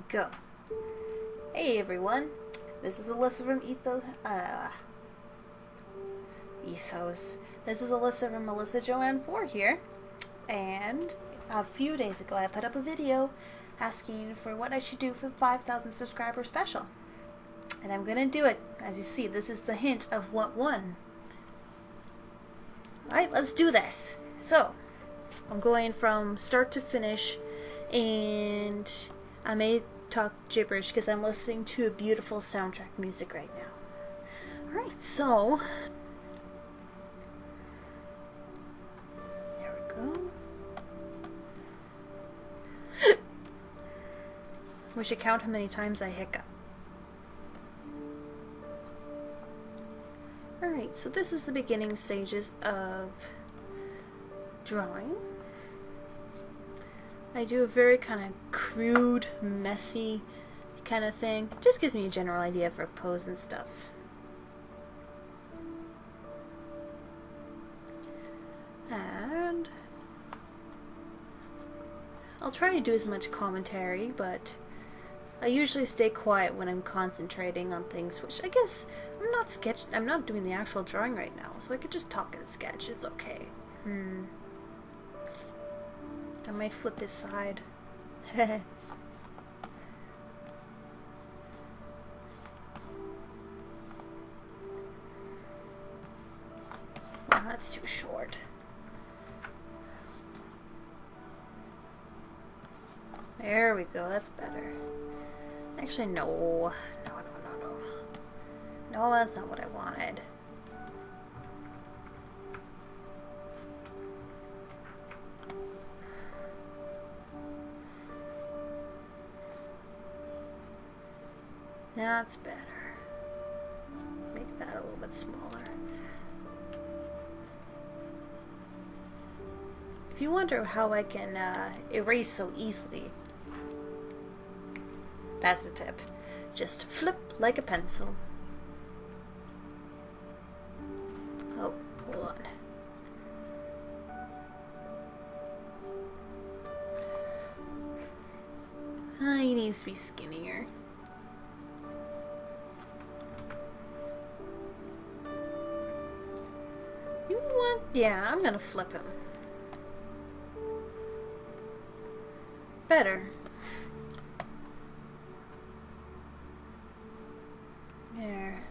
go. Hey everyone, this is Alyssa from Ethos. This is Alyssa from Alyssa Joanne 4 here, and a few days ago I put up a video asking for what I should do for the 5,000 subscriber special. And I'm gonna do it. As you see, this is the hint of what won. Alright, let's do this. So, I'm going from start to finish, and I may talk gibberish because I'm listening to a beautiful soundtrack music right now. Alright, so there we go. We should count how many times I hiccup. Alright, so this is the beginning stages of drawing. I do a very kind of crude, messy kind of thing. Just gives me a general idea for pose and stuff. And I'll try to do as much commentary, but I usually stay quiet when I'm concentrating on things, which I guess I'm not doing the actual drawing right now, so I could just talk and sketch. It's okay. I might flip his side. Well, that's too short. There we go, that's better. Actually, no. No, that's not what I wanted. That's better. Make that a little bit smaller. If you wonder how I can erase so easily, that's the tip. Just flip like a pencil. Oh, hold on. He needs to be skinnier. You know what? Yeah, I'm gonna flip him. Better. There.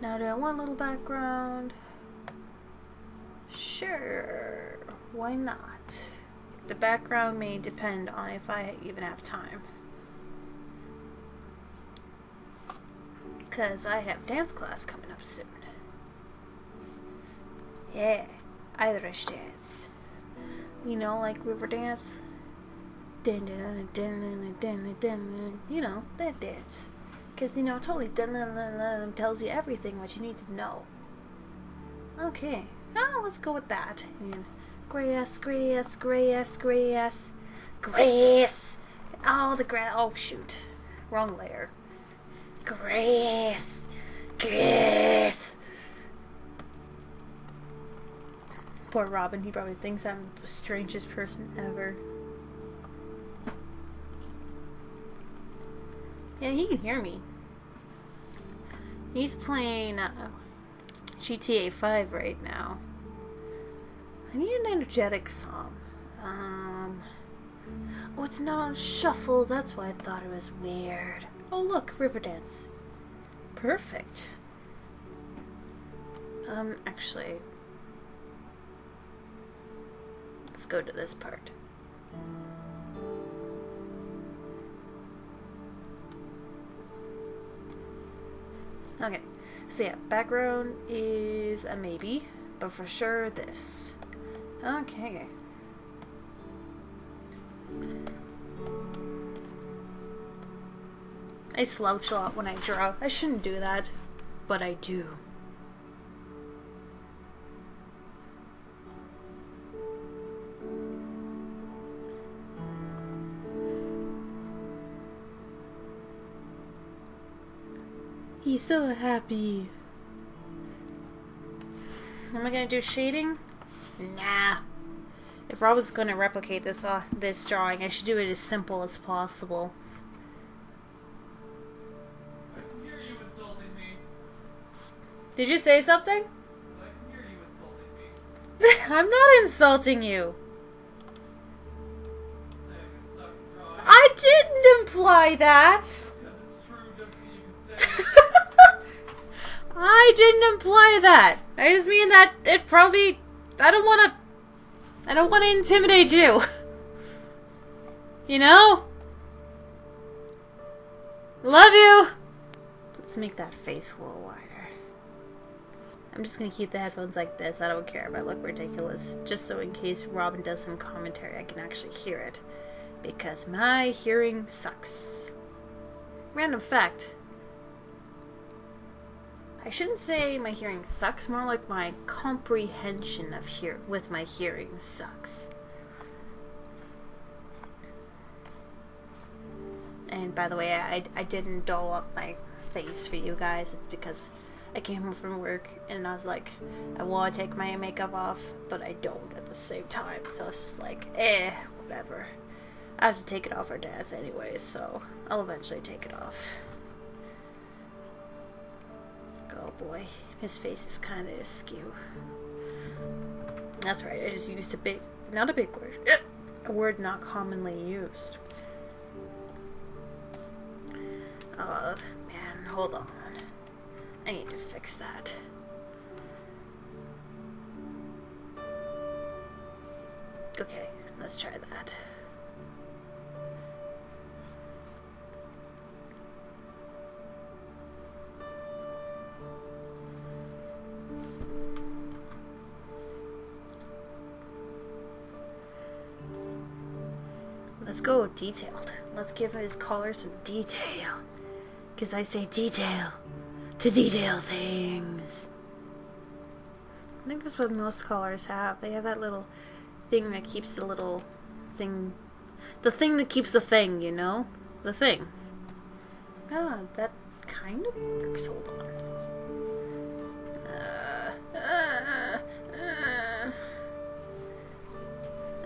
Now do I want a little background? Sure. Why not? The background may depend on if I even have time. Because I have dance class coming up soon. Yeah, Irish dance. You know, like river dance. You know, that dance. Because, you know, totally tells you everything what you need to know. Okay, let's go with that. And grass. Oh, the grass. Oh, shoot. Wrong layer. Grass. Poor Robin, he probably thinks I'm the strangest person ever. Yeah, he can hear me. He's playing GTA 5 right now. I need an energetic song. Oh, it's not on shuffle. That's why I thought it was weird. Oh, look, Riverdance. Perfect. Actually, let's go to this part. Okay, so yeah, background is a maybe, but for sure this. Okay. I slouch a lot when I draw. I shouldn't do that, but I do. He's so happy. Am I gonna do shading? Nah. If I was gonna replicate this drawing, I should do it as simple as possible. Did you say something? I can hear you insulting me. I'm not insulting you. Saying I suck at drawing. I didn't imply that. Because it's true doesn't mean you can say it. I didn't imply that. I just mean that it probably... I don't want to intimidate you. You know? Love you. Let's make that face a little wider. I'm just gonna keep the headphones like this. I don't care if I look ridiculous. Just so in case Robin does some commentary, I can actually hear it. Because my hearing sucks. Random fact. I shouldn't say my hearing sucks, more like my comprehension of with my hearing sucks. And by the way, I didn't doll up my face for you guys. It's because I came home from work and I was like, I want to take my makeup off, but I don't at the same time. So it's just like, whatever. I have to take it off for dance anyway, so I'll eventually take it off. Oh boy, his face is kind of askew. That's right, I just used not a big word, a word not commonly used. Oh man, hold on. I need to fix that. Okay, let's try that. Let's go detailed. Let's give his collar some detail. Because I say detail to detail things. I think that's what most collars have. They have that little thing that keeps the little thing. The thing that keeps the thing, you know? The thing. Ah, that kind of works. Hold on.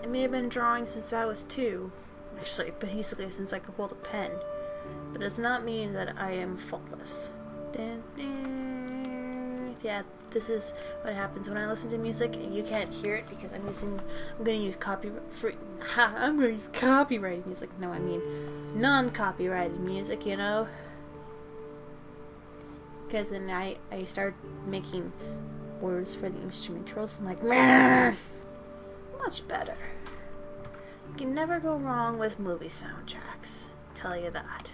I may have been drawing since I was 2. Actually, basically since I could hold a pen. But it does not mean that I am faultless. Yeah, this is what happens when I listen to music and you can't hear it because I'm gonna use copyrighted music. No, I mean non-copyrighted music, you know? Because then I start making words for the instrumentals. I'm like, meh! Much better. You can never go wrong with movie soundtracks. Tell you that.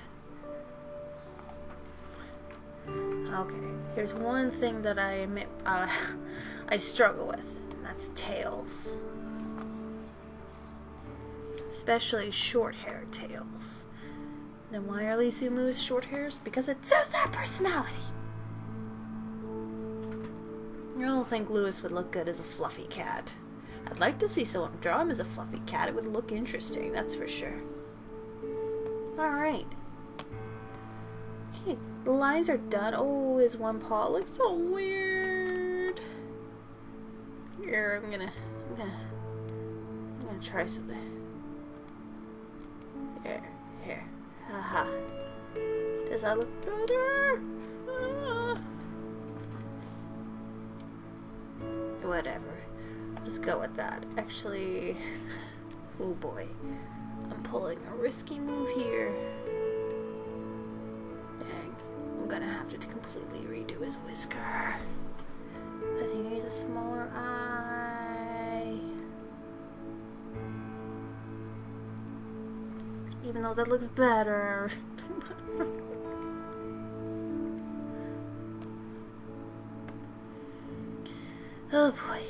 Okay, here's one thing that I admit I struggle with, and that's tails. Especially short-haired tails. Then why are Lacey and Lewis short hairs? Because it suits their personality. I don't think Lewis would look good as a fluffy cat. I'd like to see someone draw him as a fluffy cat. It would look interesting, that's for sure. Alright. Okay, the lines are done. Oh, his one paw looks so weird. Here, I'm gonna try something. Here. Haha. Does that look better? Whatever. Let's go with that. Actually, oh boy. I'm pulling a risky move here. Dang. I'm gonna have to completely redo his whisker. Because he needs a smaller eye. Even though that looks better. Oh boy.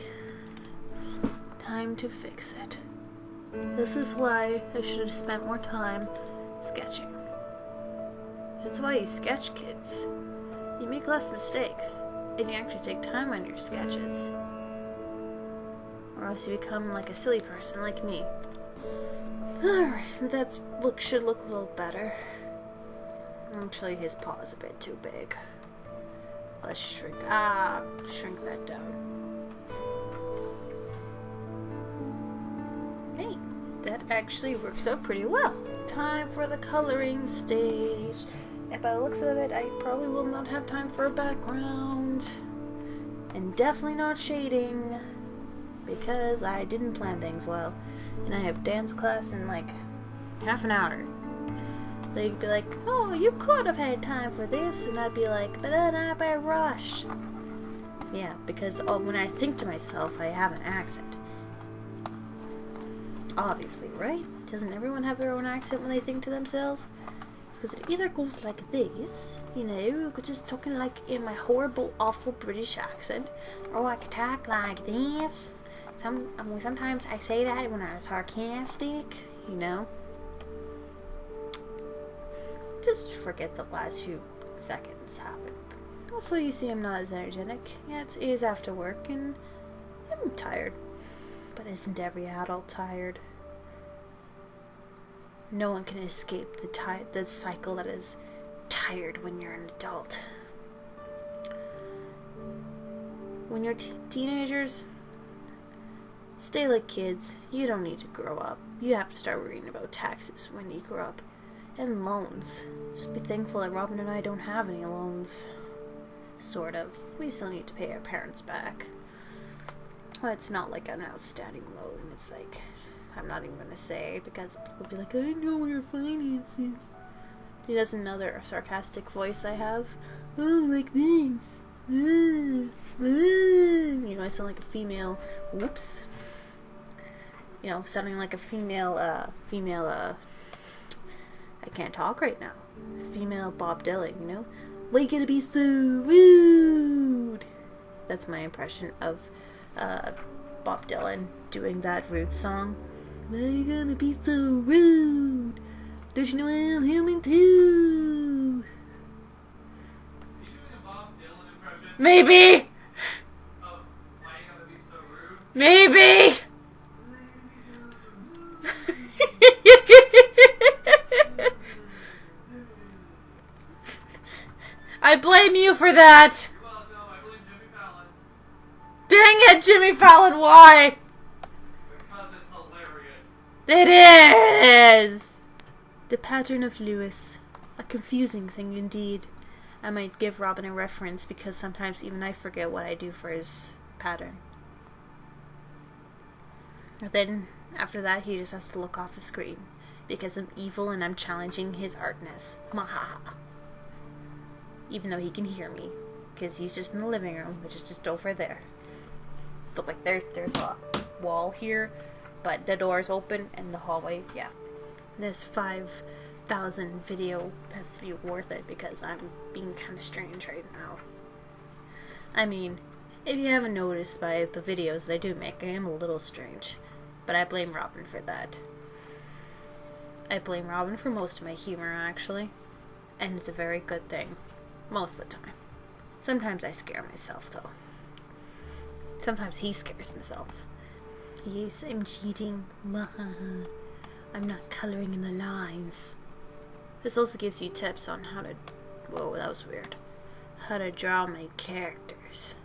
Time to fix it. This is why I should have spent more time sketching. That's why you sketch, kids. You make less mistakes, and you actually take time on your sketches. Or else you become like a silly person like me. Alright, that should look a little better. Actually, his paw's a bit too big. Let's shrink that down. Hey, that actually works out pretty well. Time for the coloring stage. And by the looks of it, I probably will not have time for a background. And definitely not shading, because I didn't plan things well. And I have dance class in like half an hour. They'd be like, oh, you could have had time for this. And I'd be like, but then I'd be rushed. Yeah, because when I think to myself, I have an accent. Obviously, right? Doesn't everyone have their own accent when they think to themselves? Because it either goes like this, you know, just talking like in my horrible, awful British accent, or I could talk like this. Sometimes I say that when I'm sarcastic, you know. Just forget the last few seconds happened. Also, you see I'm not as energetic. Yeah, it is after work, and I'm tired. But isn't every adult tired? No one can escape the cycle that is tired when you're an adult. When you're teenagers, stay like kids. You don't need to grow up. You have to start worrying about taxes when you grow up. And loans. Just be thankful that Robin and I don't have any loans. Sort of. We still need to pay our parents back. Well, it's not like an outstanding loan. It's like, I'm not even going to say, because people will be like, I know your finances. See, that's another sarcastic voice I have. Oh, like this. You know, I sound like a female. Whoops. You know, sounding like a female, I can't talk right now. Female Bob Dylan, you know? Why you gonna be so rude? That's my impression of Bob Dylan doing that rude song. Why you gonna be so rude? Don't you know I'm human too? Are you doing a Bob Dylan impression? Maybe! Oh, why you gotta be so rude? Maybe! I blame you for that! Well, no, I blame Jimmy Fallon. Dang it, Jimmy Fallon, why? Because it's hilarious. It is! The pattern of Lewis. A confusing thing indeed. I might give Robin a reference because sometimes even I forget what I do for his pattern. And then, after that, he just has to look off the screen. Because I'm evil and I'm challenging his artness. Mahaha. Even though he can hear me. Because he's just in the living room, which is just over there. But like, there's a wall here. But the door's open and the hallway, yeah. This 5,000 video has to be worth it because I'm being kind of strange right now. I mean, if you haven't noticed by the videos that I do make, I am a little strange. But I blame Robin for that. I blame Robin for most of my humor, actually. And it's a very good thing. Most of the time. Sometimes I scare myself, though. Sometimes he scares himself. Yes, I'm cheating. I'm not coloring in the lines. This also gives you tips on how to... Whoa, that was weird. How to draw my characters.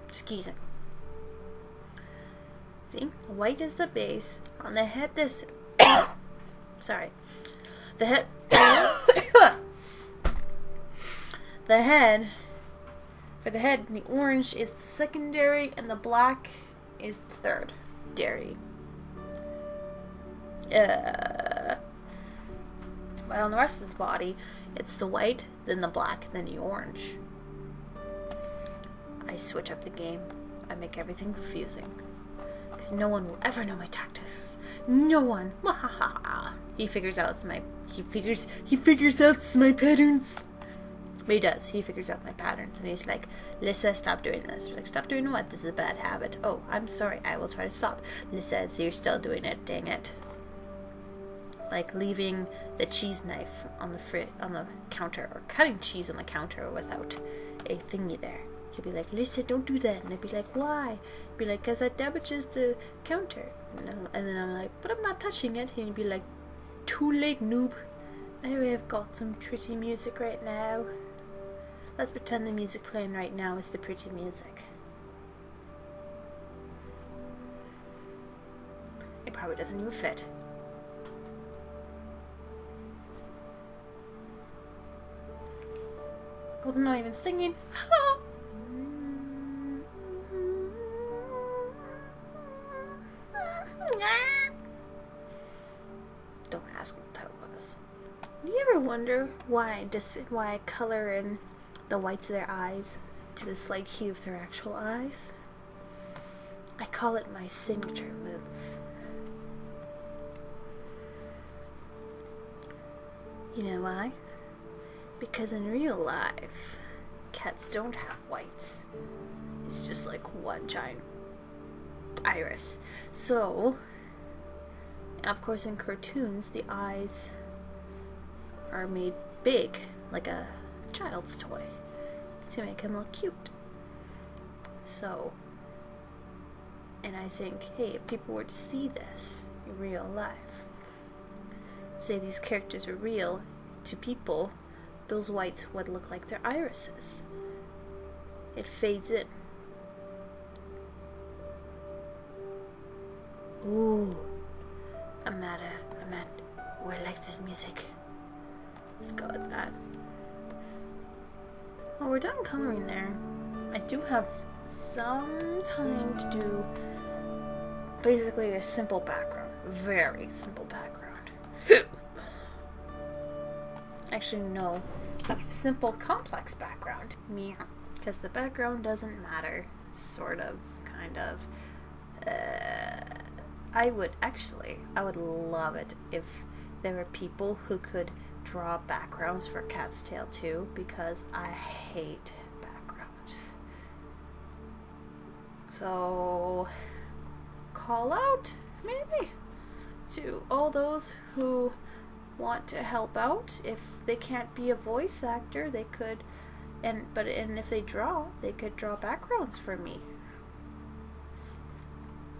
Excuse me. See? White is the base. On the head, this... Sorry. The head... The head... For the head, the orange is the secondary, and the black is the third dairy. But on the rest of his body, it's the white, then the black, then the orange. I switch up the game. I make everything confusing. Because no one will ever know my tactics. No one. He figures out my patterns. But he does. He figures out my patterns. And he's like, Lissa, stop doing this. We're like, stop doing what? This is a bad habit. Oh, I'm sorry. I will try to stop. Lissa, so you're still doing it. Dang it. Like leaving the cheese knife on the counter. Or cutting cheese on the counter without a thingy there. He'll be like, Lissa, don't do that. And I'd be like, why? He'd be like, because that damages the counter. And then I'm like, but I'm not touching it. And he'd be like, too late, noob. Anyway, I've got some pretty music right now. Let's pretend the music playing right now is the pretty music. It probably doesn't even fit. Well, they're not even singing. ask what that was. Do you ever wonder why I color in the whites of their eyes to the slight hue of their actual eyes? I call it my signature move. You know why? Because in real life, cats don't have whites. It's just like one giant iris. So, and of course in cartoons, the eyes are made big, like a child's toy, to make him look cute. So, and I think, hey, if people were to see this in real life, say these characters are real to people, those whites would look like their irises. It fades in. Ooh, I'm at, oh, I like this music. Let's go with that. Well, we're done coloring there. I do have some time to do basically a simple background. Very simple background. Actually, no. A simple, complex background. Meow. Because the background doesn't matter. Sort of. Kind of. I would love it if there were people who could draw backgrounds for Cat's Tale 2, because I hate backgrounds. So, call out, maybe, to all those who want to help out. If they can't be a voice actor, they could, and if they draw, they could draw backgrounds for me.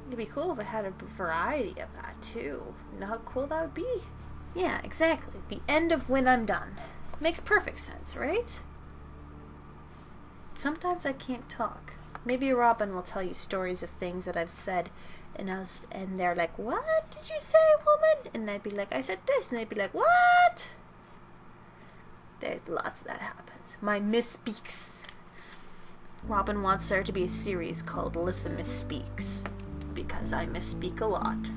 It'd be cool if I had a variety of that too. You know how cool that would be? Yeah, exactly. The end of when I'm done. Makes perfect sense, right? Sometimes I can't talk. Maybe Robin will tell you stories of things that I've said, and they're like, "What did you say, woman?" And I'd be like, "I said this," and they'd be like, "What?" There's lots of that happens. My misspeaks. Robin wants there to be a series called Alyssa Misspeaks, because I misspeak a lot.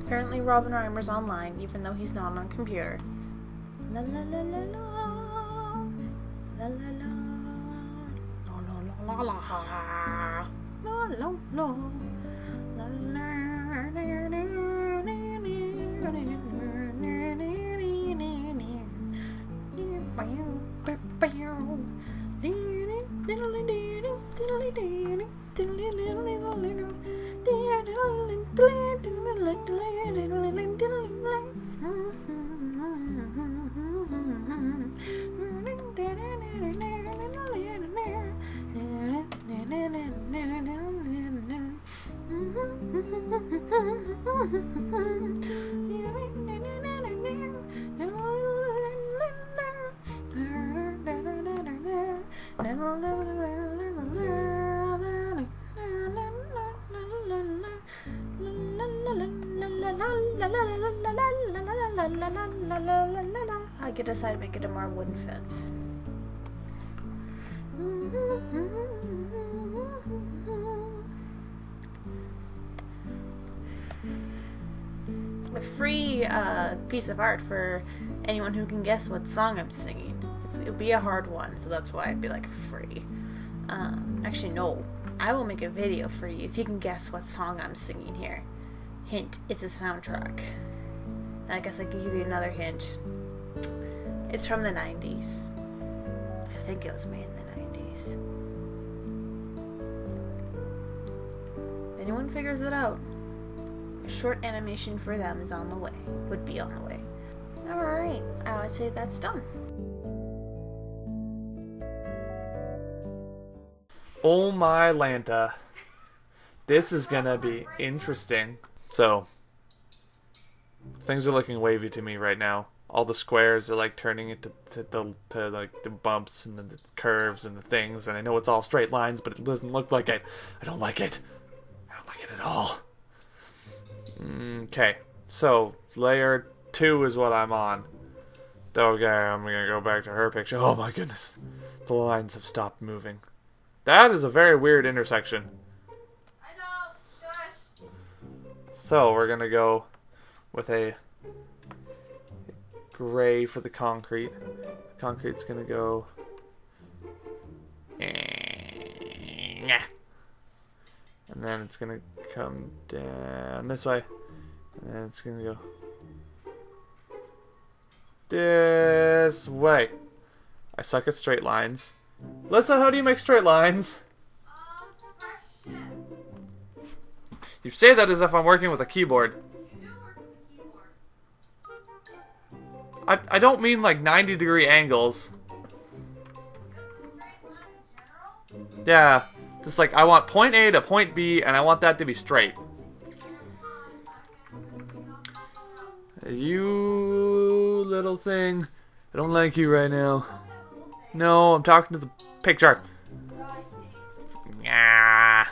Apparently Robin Reimer's online, even though he's not on a computer. La la la la la. La la la. La la la la la. La la la. La la I could decide to make it a more wooden fence. A free piece of art for anyone who can guess what song I'm singing. It'll be a hard one, so that's why I'd be like free. Actually, no. I will make a video for you if you can guess what song I'm singing here. Hint, it's a soundtrack. I guess I could give you another hint. It's from the 90s. I think it was made in the 90s. If anyone figures it out, a short animation for them is on the way. Would be on the way. Alright, I would say that's done. Oh my Lanta. This is gonna be interesting. So, things are looking wavy to me right now. All the squares are like turning into like the bumps and the curves and the things, and I know it's all straight lines, but it doesn't look like it. I don't like it. I don't like it at all. Okay, so layer 2 is what I'm on. Okay, I'm gonna go back to her picture. Oh my goodness. The lines have stopped moving. That is a very weird intersection. I know, shush. So we're gonna go with a gray for the concrete. Concrete's gonna go. And then it's gonna come down this way. And then it's gonna go this way. I suck at straight lines. Lissa, how do you make straight lines? You say that as if I'm working with a keyboard. You do work with the keyboard. I don't mean like 90-degree angles. Yeah, just like I want point A to point B, and I want that to be straight. You little thing. I don't like you right now. No, I'm talking to the picture. Yeah.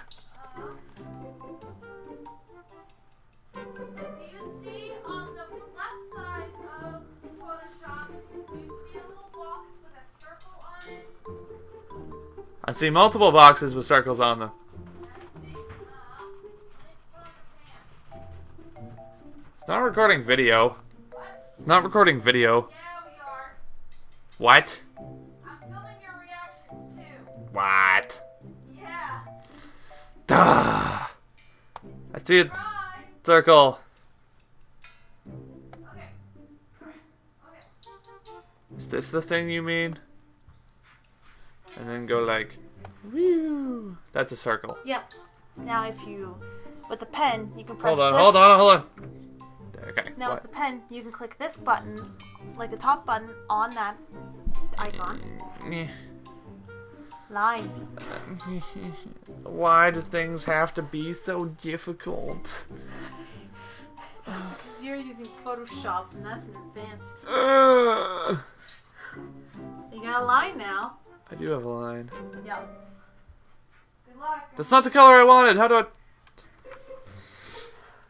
Do you see on the left side of Photoshop, do you see a little box with a circle on it? I see multiple boxes with circles on them. It's not recording video. Not recording video. Yeah, we are. What? I'm filming your reactions too. What? Yeah. Duh. I see a Right. circle. Okay. Okay. Is this the thing you mean? And then go like, whew. That's a circle. Yep. Now if you, with the pen, you can press Hold on, this. hold on. Okay. Now what? with the pen, you can click this button, like the top button on that icon. Line. Why do things have to be so difficult? Because you're using Photoshop, and that's an advanced. You got a line now. I do have a line. Yep. Good luck. That's not the color I wanted. How do I...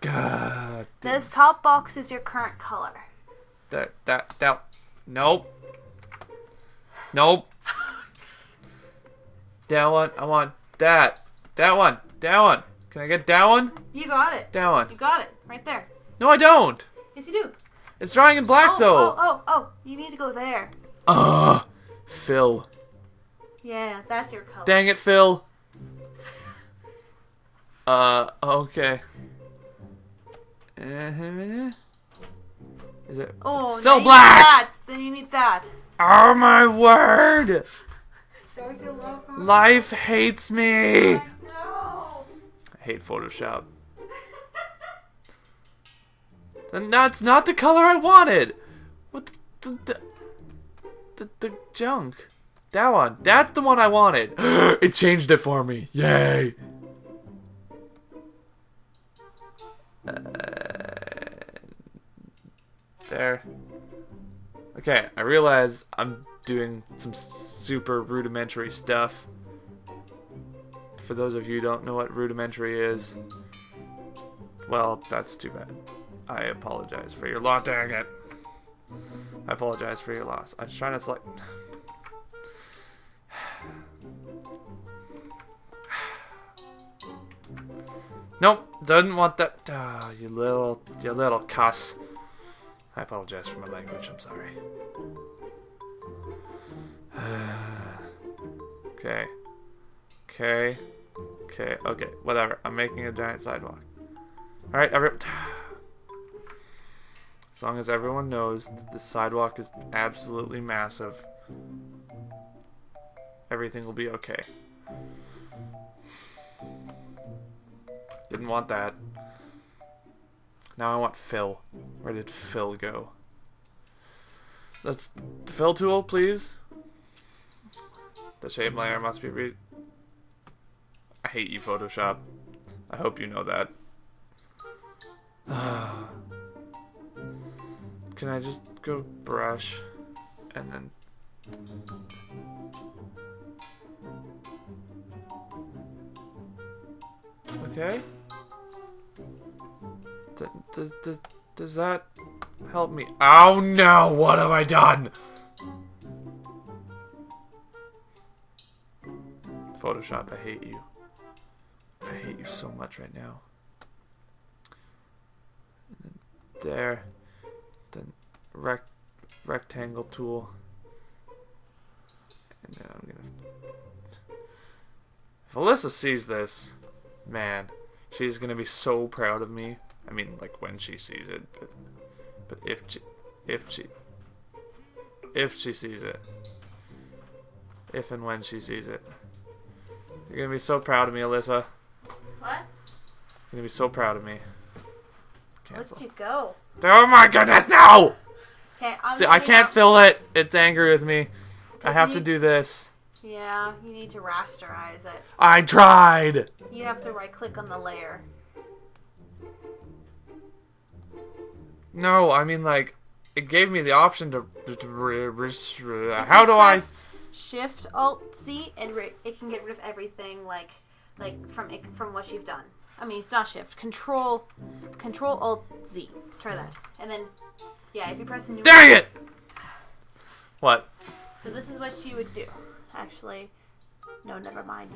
God. This top box is your current color. That. Nope. Nope. That one. I want that. That one. That one. Can I get that one? You got it. That one. You got it. Right there. No, I don't. Yes, you do. It's drawing in black, Oh, though. oh. You need to go there. Phil. Yeah, that's your color. Dang it, Phil. Okay. Is it Oh, still now black? You need that. Then you need that. Oh my word! Don't you love her? Life hates me. I know. I hate Photoshop. And that's not the color I wanted. What the junk? That one. That's the one I wanted. It changed it for me. Yay. There. Okay, I realize I'm doing some super rudimentary stuff. For those of you who don't know what rudimentary is, well, that's too bad. I apologize for your loss. Dang it. I apologize for your loss. I was trying to select... Nope, doesn't want that. Ah, you little cuss. I apologize for my language. I'm sorry. Okay. Okay. Whatever. I'm making a giant sidewalk. All right. As long as everyone knows that the sidewalk is absolutely massive, everything will be okay. Didn't want that. Now I want Phil. Where did Phil go? Let's... The fill tool, please. The shape layer must be I hate you, Photoshop. I hope you know that. Can I just go brush and then... Okay. Does that help me? Oh no! What have I done? Photoshop, I hate you. I hate you so much right now. And then there. Then rectangle tool. And now I'm gonna... If Alyssa sees this, man, she's gonna be so proud of me. I mean, like when she sees it, but if she sees it, if and when she sees it, you're gonna be so proud of me, Alyssa. What? You're gonna be so proud of me. Cancel. Let you go. Oh my goodness, no! Okay, See, I can't fill it. It's angry with me. I have to do this. Yeah, you need to rasterize it. I tried! You have to right-click on the layer. No, I mean, like, it gave me the option to how do I... Shift Alt Z and it can get rid of everything like from what you've done. I mean, it's not Shift. Control Alt Z. Try that, and then yeah, if you press a new. Dang it! What? So this is what you would do. Actually, no, never mind.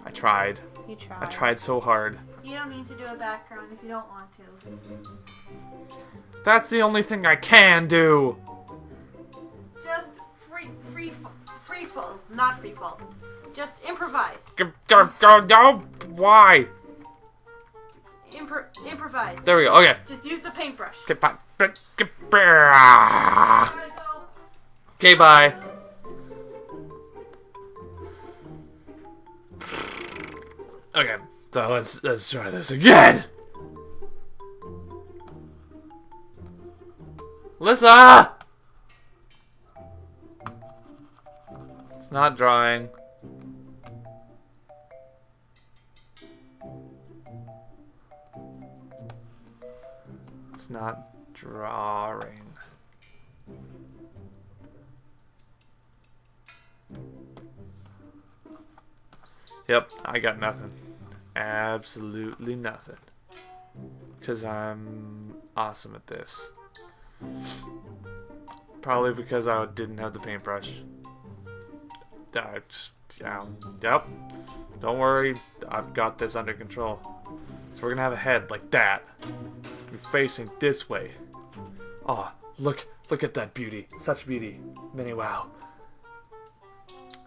I tried. You tried. I tried so hard. You don't need to do a background if you don't want to. That's the only thing I can do. Just free fall, not free fall. Just improvise. No, why? Improvise. There we go. Okay. Just use the paintbrush. Okay, bye. Okay, so let's try this again. Alyssa! It's not drawing. It's not drawing. Yep, I got nothing. Absolutely nothing. Because I'm awesome at this. Probably because I didn't have the paintbrush. Yeah, yep. Don't worry, I've got this under control. So we're gonna have a head like that. It's gonna be facing this way. Oh, look at that beauty. Such beauty. Mini wow.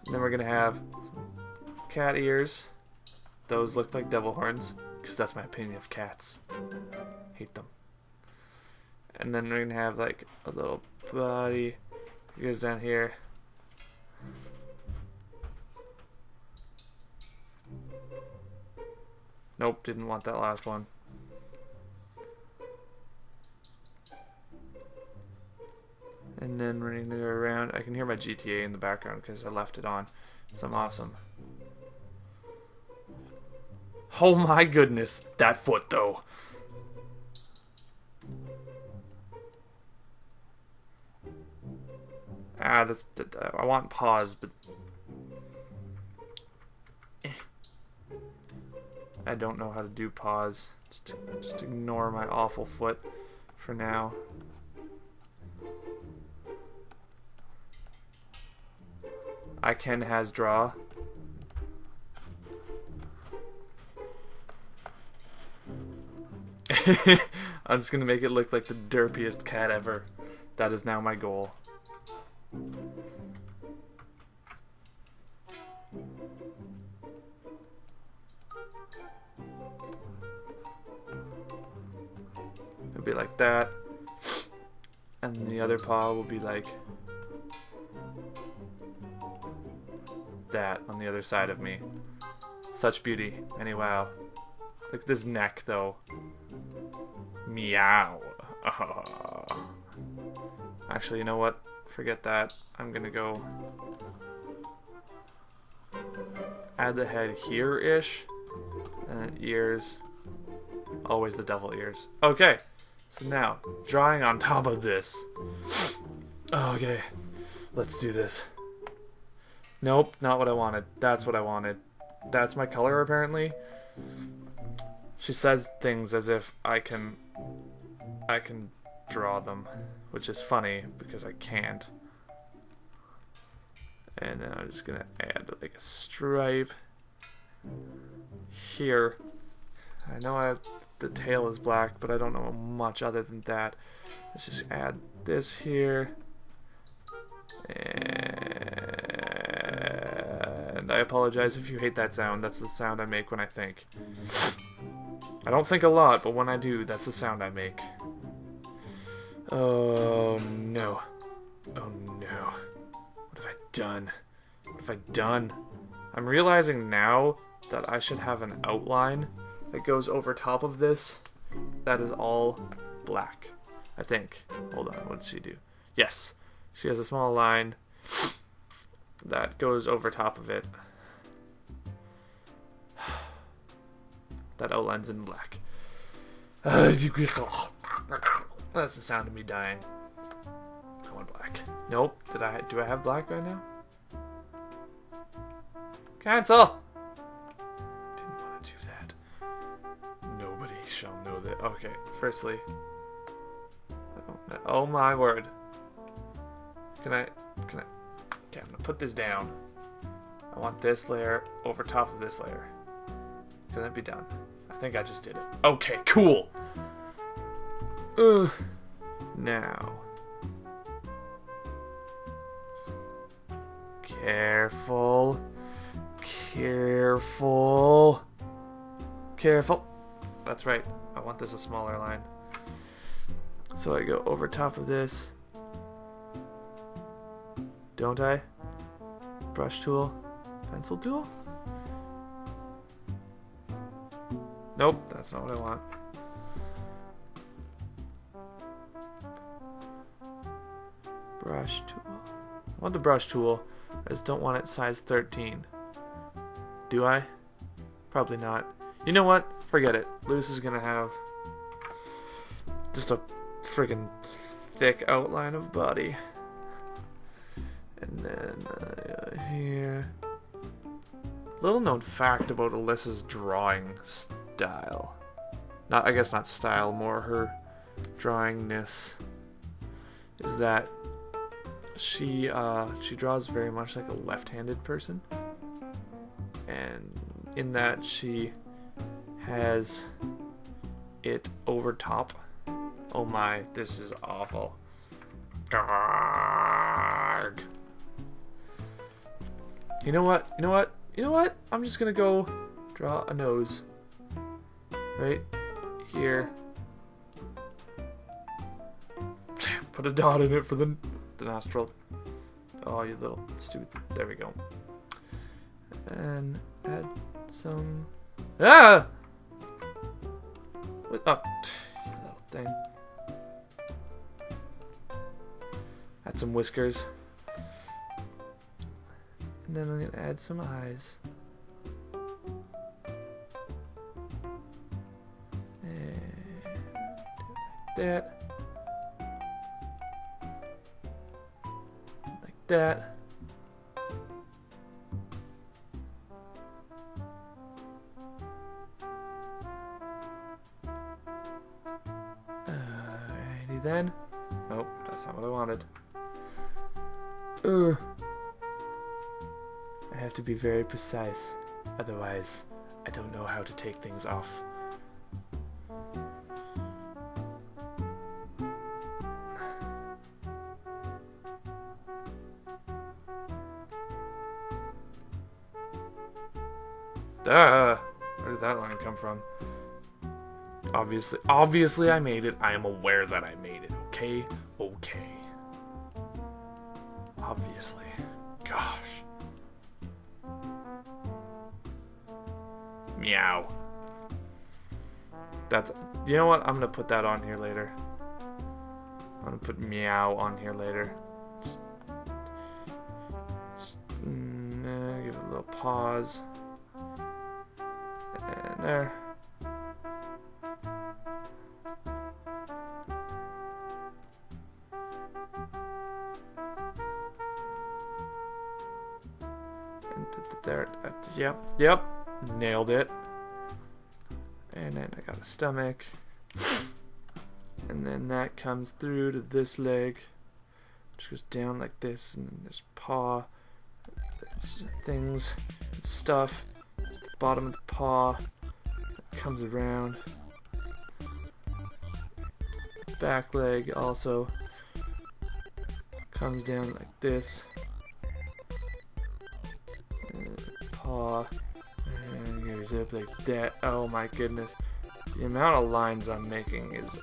And then we're gonna have cat ears. Those look like devil horns, because that's my opinion of cats. Hate them. And then we're gonna have like a little body. It goes down here. Nope, didn't want that last one. And then we're gonna go around. I can hear my GTA in the background because I left it on. So I'm awesome. Oh my goodness, that foot though. I want pause, but I don't know how to do pause. Just ignore my awful foot for now. I can has draw. I'm just gonna make it look like the derpiest cat ever. That is now my goal. It'll be like that. And the other paw will be like that on the other side of me. Such beauty. Anyway, wow. Look at this neck though. Meow. Actually, you know what? Forget that. I'm gonna go add the head here-ish. And then ears. Always the devil ears. Okay. So now, drawing on top of this. Okay. Let's do this. Nope, not what I wanted. That's what I wanted. That's my color, apparently. She says things as if I can draw them, which is funny because I can't. And then I'm just gonna add like a stripe here. I know I have the tail is black, but I don't know much other than that. Let's just add this here. And I apologize if you hate that sound. That's the sound I make when I think. I don't think a lot, but when I do, that's the sound I make. Oh no. Oh no. What have I done? What have I done? I'm realizing now that I should have an outline that goes over top of this. That is all black, I think. Hold on, what did she do? Yes, she has a small line that goes over top of it. That outline's in black. That's the sound of me dying. I want black. Nope. Do I have black right now? Cancel! Didn't want to do that. Nobody shall know that. Okay, firstly. Oh my word. Can I? Okay, I'm gonna put this down. I want this layer over top of this layer. Can that be done? I think I just did it. Okay, cool! Now. Careful. Careful. Careful. That's right. I want this a smaller line. So I go over top of this. Don't I? Brush tool. Pencil tool? Nope, that's not what I want. Brush tool. I want the brush tool. I just don't want it size 13. Do I? Probably not. You know what? Forget it. Luce is gonna have just a friggin' thick outline of body. And then here. Little known fact about Alyssa's drawing style. I guess not style, more her drawingness. Is that she draws very much like a left-handed person. And in that she has it over top. Oh my, this is awful. Garg. You know what? I'm just gonna go draw a nose. Right here. Put a dot in it for the nostril. Oh, you little stupid. There we go. And add some... Ah! What? Oh, little thing. Add some whiskers. And then I'm going to add some eyes. And like that. Like that. Alrighty then. Nope, that's not what I wanted. I have to be very precise, otherwise I don't know how to take things off. Duh! Where did that line come from? Obviously I made it. I am aware that I made it, okay? Okay. Obviously. Gosh. Meow. You know what? I'm gonna put that on here later. I'm gonna put meow on here later. Give it a little pause. And there. And there. Yep. Nailed it. And then I got a stomach. And then that comes through to this leg. Which goes down like this. And then there's paw. There's things. And stuff. The bottom of the paw. It comes around. back leg also comes down like this. Paw. And goes up like that. Oh my goodness. The amount of lines I'm making is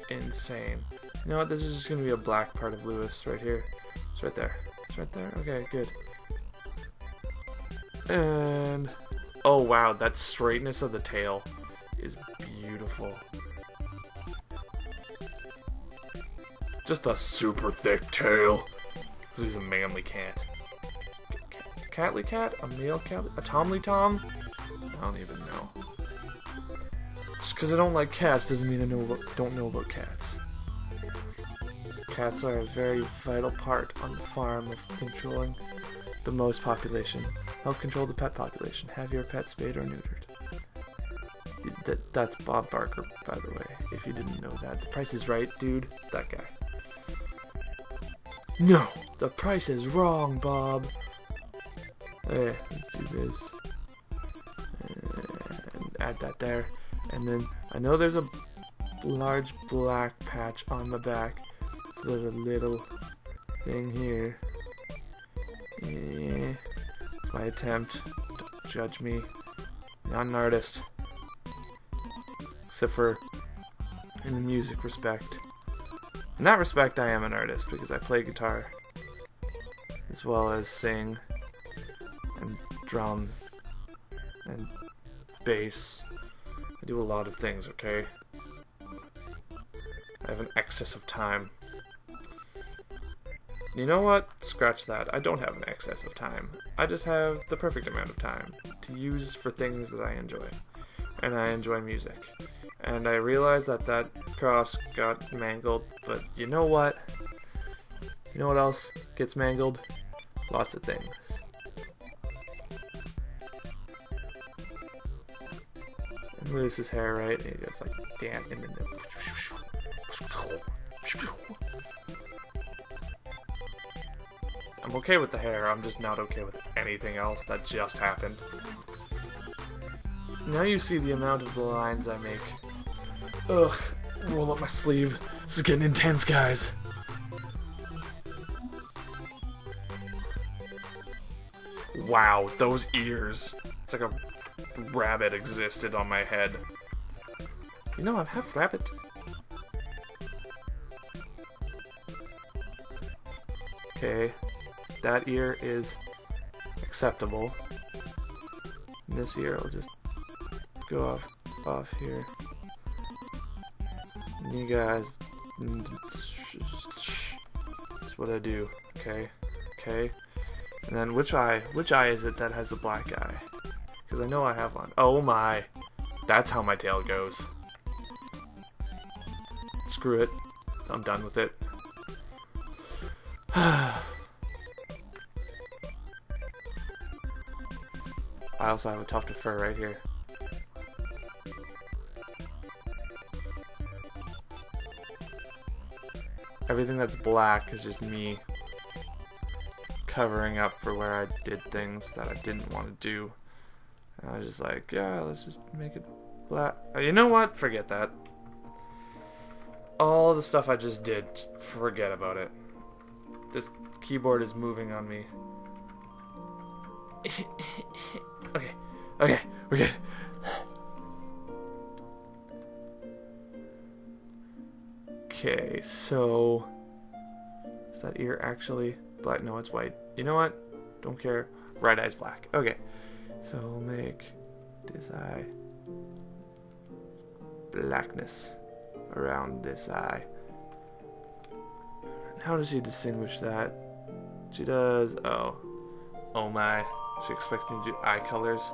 insane. You know what? This is just going to be a black part of Lewis right here. It's right there. It's right there. Okay, good. And oh wow, that straightness of the tail is beautiful. Just a super thick tail. This is a manly cat. Catly cat? A male cat? A Tomly Tom? I don't even know. Just because I don't like cats doesn't mean I don't know about cats. Cats are a very vital part on the farm of controlling the most population. Help control the pet population. Have your pet spayed or neutered. That's Bob Barker, by the way, if you didn't know that. The Price is Right, dude. That guy. No! The price is wrong, Bob! There, let's do this. And add that there. And then, I know there's a large black patch on the back. There's a little thing here. Yeah. It's my attempt. Don't judge me. Not an artist. Except for in the music respect. In that respect, I am an artist because I play guitar as well as sing and drum and bass. I do a lot of things, okay? I have an excess of time. You know what? Scratch that. I don't have an excess of time. I just have the perfect amount of time to use for things that I enjoy. And I enjoy music. And I realized that that cross got mangled, but you know what? You know what else gets mangled? Lots of things. And Lewis's hair, right? He gets like damn, and then I'm okay with the hair, I'm just not okay with anything else that just happened. Now you see the amount of lines I make. Ugh, roll up my sleeve. This is getting intense, guys. Wow, those ears. It's like a rabbit existed on my head. You know, I'm half rabbit. Okay, that ear is acceptable. And this ear will just go off here. And you guys, that's what I do. Okay, okay. And then which eye is it that has the black eye? Because I know I have one. Oh my, that's how my tail goes. Screw it, I'm done with it. I also have a tuft of fur right here. Everything that's black is just me covering up for where I did things that I didn't want to do. And I was just like, yeah, let's just make it black. You know what? Forget that. All the stuff I just did, just forget about it. This keyboard is moving on me. Okay, we're good. Okay, so is that ear actually black? No, it's white. You know what? Don't care. Right eye's black. Okay, so we'll make this eye blackness around this eye. How does she distinguish that? She does. Oh my. She expects me to do eye colors.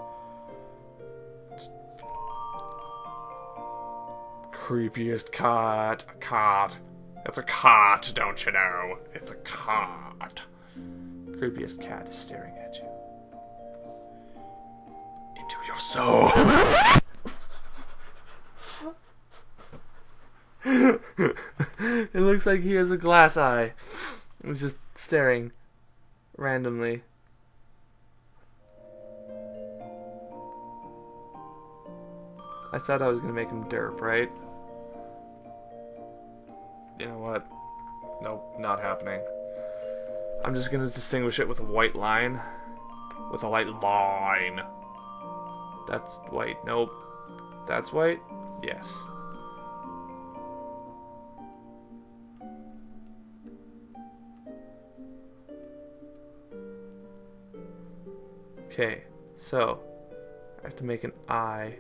Creepiest cat. A cat. It's a cat, don't you know? It's a cat. Creepiest cat is staring at you. Into your soul. It looks like he has a glass eye. He's just staring randomly. I said I was gonna make him derp, right? You know what? Nope, not happening. I'm just gonna distinguish it with a white line. With a white line. That's white. Nope. That's white? Yes. Okay, so I have to make an eye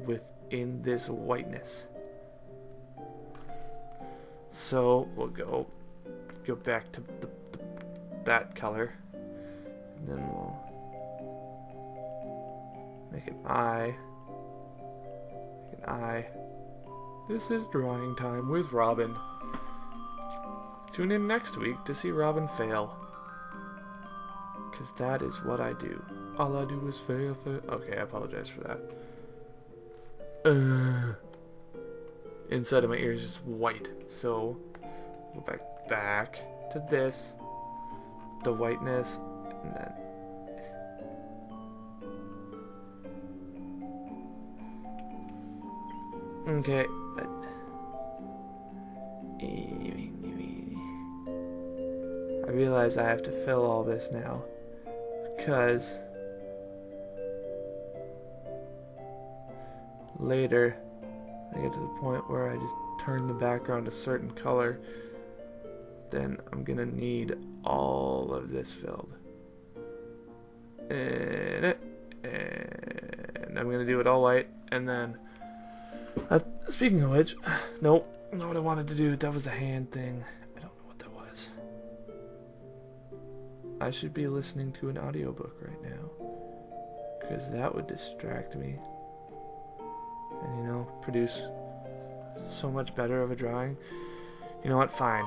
within this whiteness. So we'll go back to that color, and then we'll make an eye. Make an eye. This is drawing time with Robin. Tune in next week to see Robin fail. Because that is what I do. All I do is fail, fail. Okay, I apologize for that. Inside of my ears is white. So, go back to this. The whiteness. And then... Okay. I realize I have to fill all this now. Because later I get to the point where I just turn the background a certain color, then I'm gonna need all of this filled. And I'm gonna do it all white, and then speaking of which, nope, not what I wanted to do. That was the hand thing. I don't know what that was. I should be listening to an audiobook right now, because that would distract me and, you know, produce so much better of a drawing. You know what? Fine.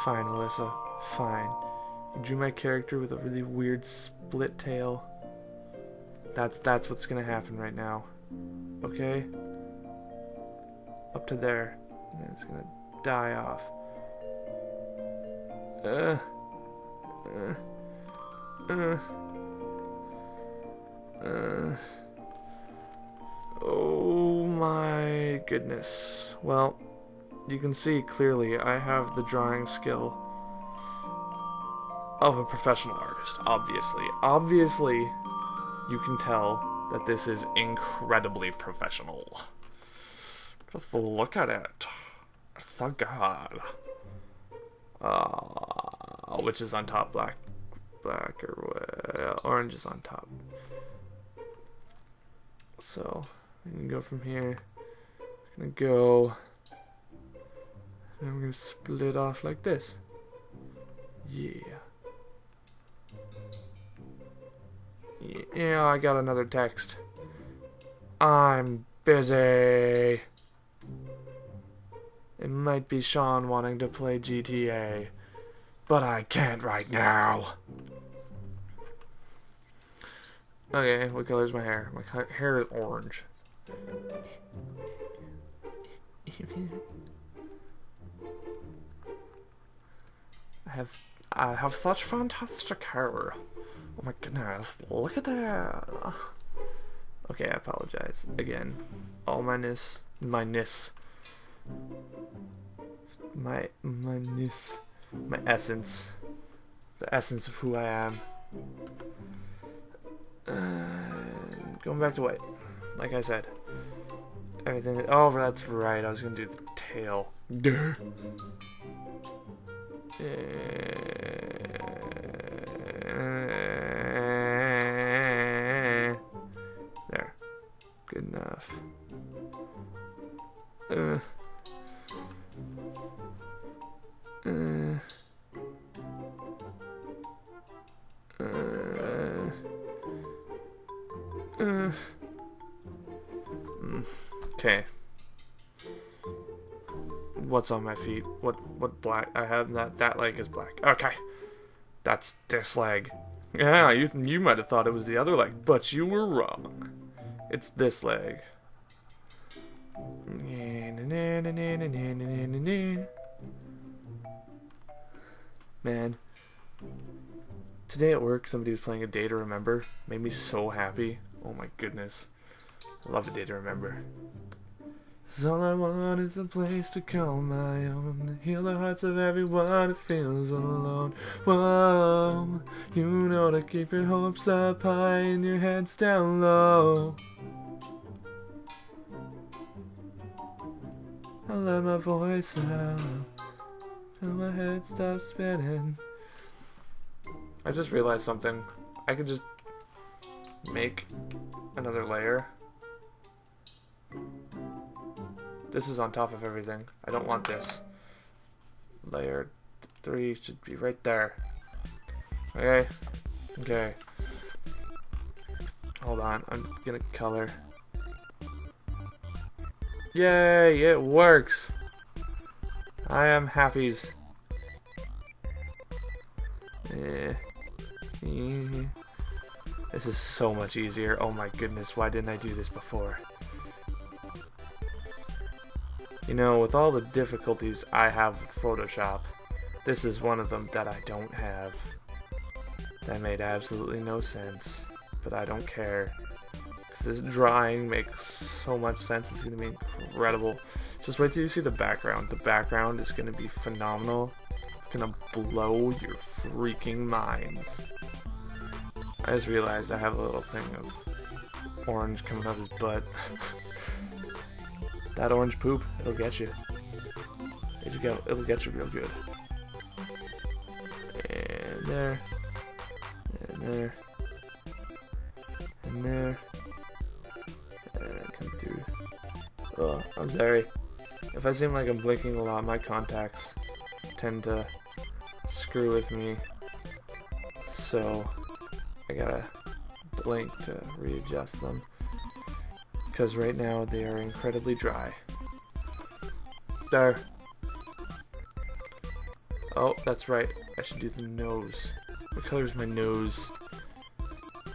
Fine, Alyssa. Fine. You drew my character with a really weird split tail. That's what's gonna happen right now. Okay? Up to there. And then it's gonna die off. Oh my goodness. Well, you can see clearly I have the drawing skill of a professional artist, obviously. Obviously, you can tell that this is incredibly professional. Just look at it. Thank God. Which is on top? Black or orange is on top. So I'm gonna go from here. I'm gonna go, and I'm gonna split off like this. Yeah. Yeah, I got another text. I'm busy. It might be Sean wanting to play GTA, but I can't right now. Okay, what color is my hair? My hair is orange. I have such fantastic hair. Oh my goodness, look at that. Okay, I apologize. Again, all my ness. My essence. The essence of who I am. Going back to white. Like I said. Everything. Oh, that's right. I was going to do the tail. There. Good enough. Okay. What's on my feet? What black? I have that leg is black. Okay. That's this leg. Yeah, you might have thought it was the other leg, but you were wrong. It's this leg. Man. Today at work, somebody was playing A Day to Remember. Made me so happy. Oh my goodness. Love a day to remember. 'Cause all I want is a place to call my own, to heal the hearts of everyone who feels alone. Whoa, you know to keep your hopes up high and your heads down low. I'll let my voice out till my head stops spinning. I just realized something. I could just make another layer. This is on top of everything. I don't want this. Layer 3 should be right there. Okay. Okay. Hold on. I'm gonna color. Yay! It works! I am happies. This is so much easier. Oh my goodness, why didn't I do this before? You know, with all the difficulties I have with Photoshop, this is one of them that I don't have. That made absolutely no sense, but I don't care. Because this drawing makes so much sense, it's going to be incredible. Just wait till you see the background. The background is going to be phenomenal. It's going to blow your freaking minds. I just realized I have a little thing of orange coming up his butt. That orange poop, it'll get you. It'll get you real good. And there. And there. And there. And come through. Oh, I'm sorry. If I seem like I'm blinking a lot, my contacts tend to screw with me. So I gotta blink to readjust them. Because right now they are incredibly dry. There. Oh, that's right. I should do the nose. What color is my nose?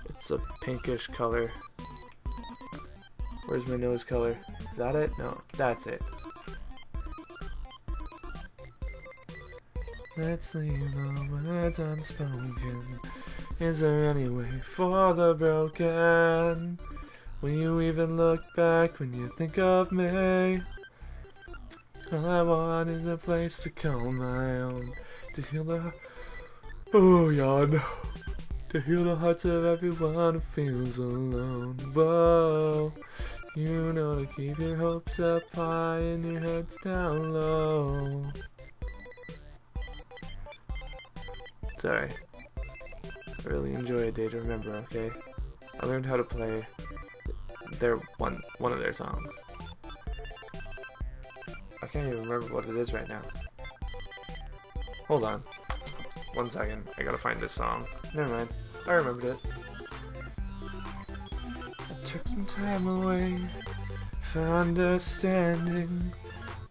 It's a pinkish color. Where's my nose color? Is that it? No, that's it. Let's leave the words unspoken. Is there any way for the broken? Will you even look back when you think of me? All I want is a place to call my own, to heal the... Oh, yawn. To heal the hearts of everyone who feels alone. Whoa, you know to keep your hopes up high and your heads down low. Sorry. I really enjoy a day to remember, okay? I learned how to play one of their songs. I can't even remember what it is right now. Hold on. 1 second. I gotta find this song. Never mind. I remembered it. I took some time away for understanding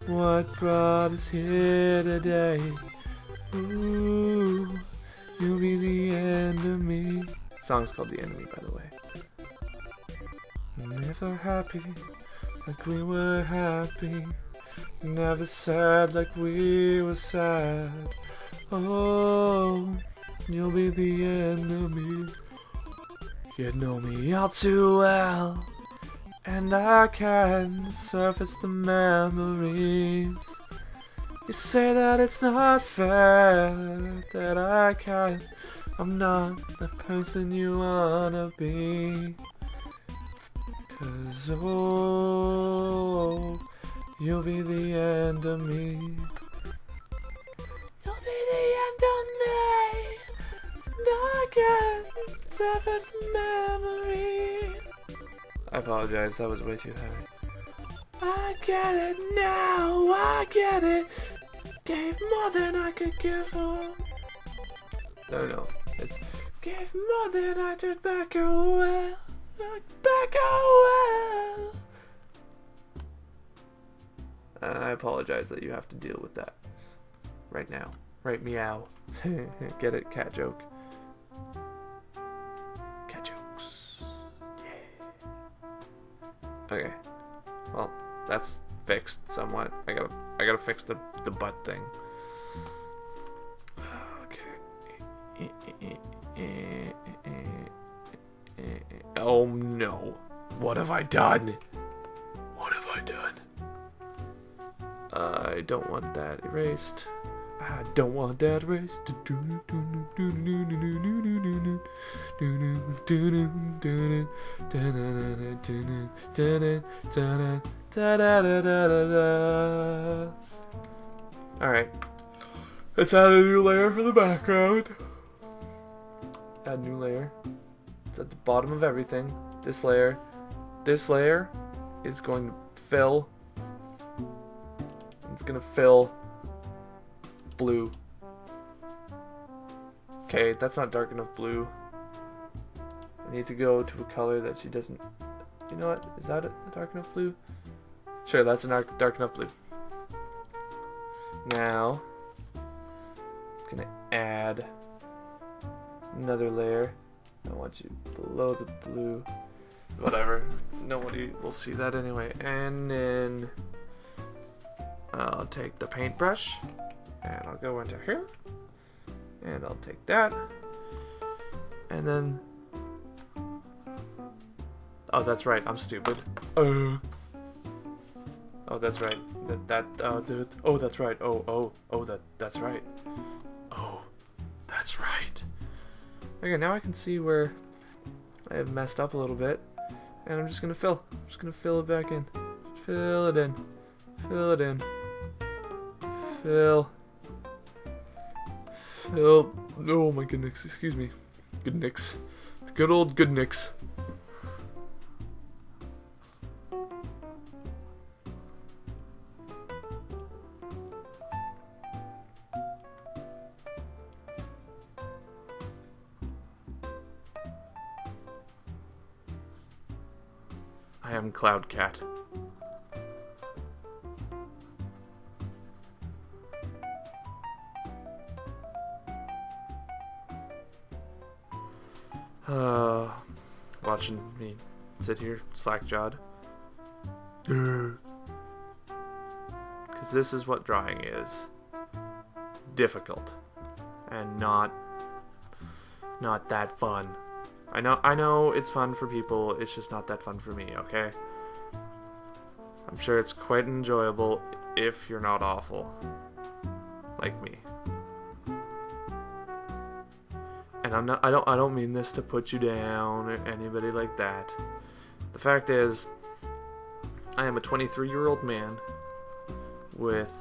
what brought us here today. Ooh, you'll be the end of me. The song's called The Enemy, by the way. Never happy like we were happy. Never sad like we were sad. Oh, you'll be the end of me. You know me all too well, and I can surface the memories. You say that it's not fair, that I can't. I'm not the person you wanna be. 'Cause oh, you'll be the end of me. You'll be the end of me, and I can't surface the memory. I apologize, that was way too high. I get it now, I get it. Gave more than I could give her. No, it's gave more than I took back away. Back away. I apologize that you have to deal with that right now. Right, meow. Get it? Cat joke. Cat jokes. Yeah. Okay. Well, that's fixed somewhat. I gotta fix the butt thing. Okay. Oh no. What have I done? What have I done? I don't want that erased. I don't want that erased. Alright. Let's add a new layer for the background. Add new layer. It's at the bottom of everything. This layer. This layer is going to fill. It's going to fill blue. Okay, that's not dark enough blue. I need to go to a color that she doesn't... You know what? Is that a dark enough blue? Sure, that's a dark enough blue. Now, I'm going to add another layer. I want you below the blue. Whatever. Nobody will see that anyway. And then I'll take the paintbrush and I'll go into here. And I'll take that. And then... Oh, that's right. I'm stupid. Oh, that's right. Oh, that's right. That's right. Oh, that's right. Okay, now I can see where I have messed up a little bit. And I'm just gonna fill. I'm just gonna fill it back in. Fill it in. Fill it in. Fill. Fill. Oh my goodness, excuse me. Goodness. Good old goodness. I am Cloud Cat. Watching me sit here slack-jawed. Because this is what drawing is. Difficult. And not that fun. I know it's fun for people, it's just not that fun for me, okay? I'm sure it's quite enjoyable if you're not awful. Like me. And I don't mean this to put you down or anybody like that. The fact is, I am a 23-year-old man with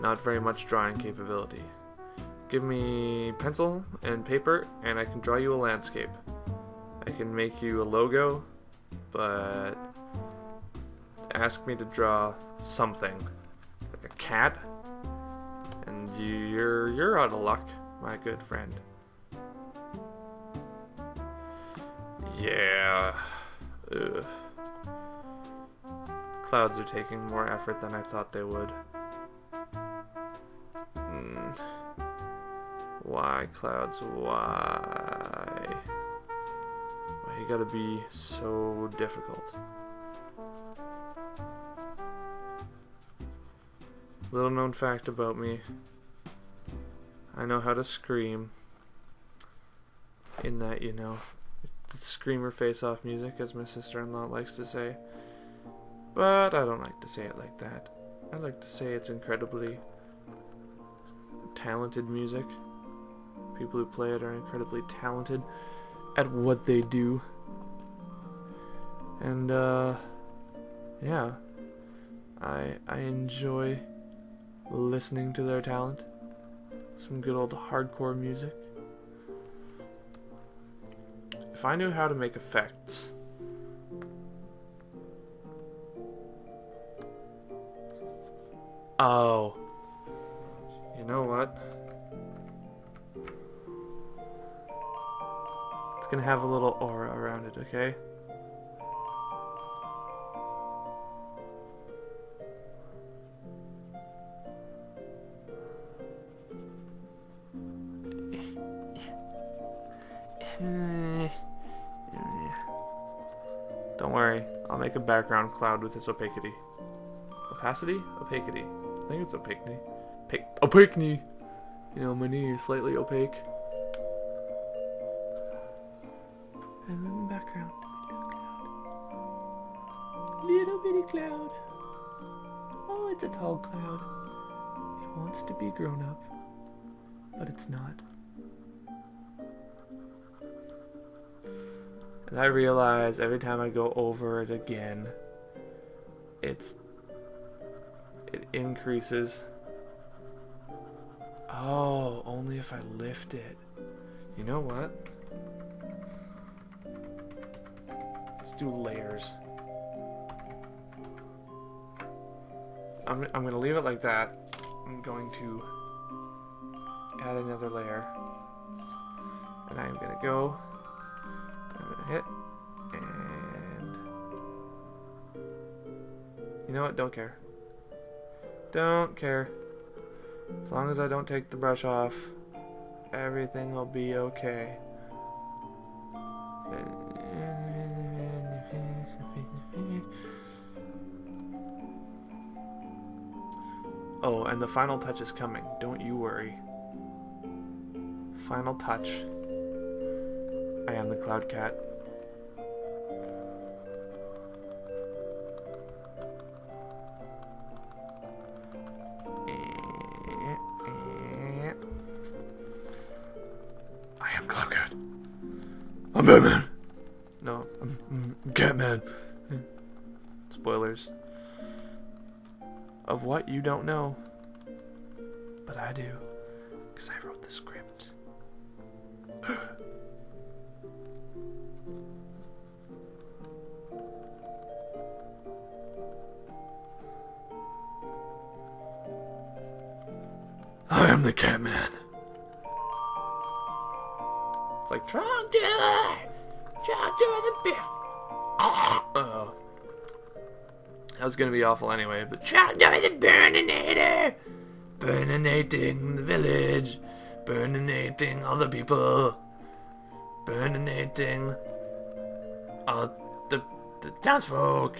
not very much drawing capability. Give me pencil and paper and I can draw you a landscape. I can make you a logo, but ask me to draw something, like a cat, and you're out of luck, my good friend. Yeah. Ugh. Clouds are taking more effort than I thought they would. Why, clouds? Why? Why you gotta be so difficult? Little known fact about me. I know how to scream. In that, you know, it's screamer face-off music, as my sister-in-law likes to say. But I don't like to say it like that. I like to say it's incredibly talented music. People who play it are incredibly talented at what they do. And, yeah. I enjoy listening to their talent. Some good old hardcore music. If I knew how to make effects... Oh. You know what? It's gonna have a little aura around it, okay? Don't worry, I'll make a background cloud with this opacity. Opacity? Opacity. I think it's opacity. Opacity! You know, my knee is slightly opaque. And then background. cloud. Oh, it's a tall cloud. It wants to be grown up, but it's not. And I realize every time I go over it again, it increases. Oh, only if I lift it. You know what? Let's do layers. I'm gonna leave it like that. I'm going to add another layer. And I'm gonna go. I'm gonna hit. And you know what? Don't care. Don't care. As long as I don't take the brush off, everything will be okay. Oh, and the final touch is coming. Don't you worry. Final touch. I am the Cloud Cat. I am Cloud Cat. I'm Batman. No, I'm Catman. Spoilers. Of what you don't know. But I do. Because I wrote the script. I am the Catman. It's like tractor the bit. Uh-oh. That was gonna be awful anyway, but tractor the burninator, burninating the village, burninating all the people, burninating all the townsfolk,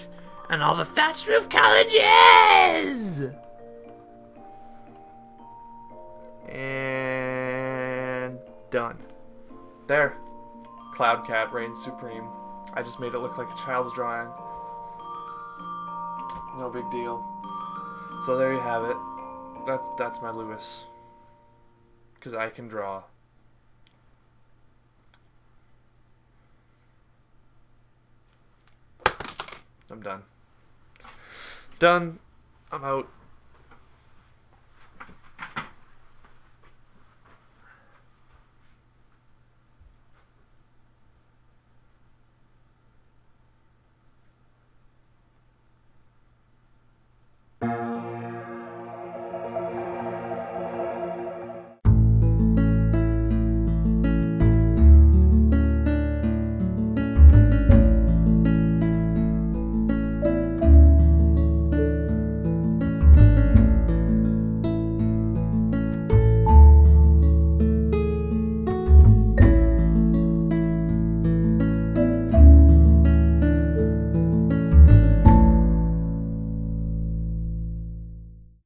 and all the thatched roof colleges. And done. There. Cloud Cat reigns supreme. I just made it look like a child's drawing. No big deal. So there you have it. That's my Lewis. Because I can draw. I'm done. Done. I'm out.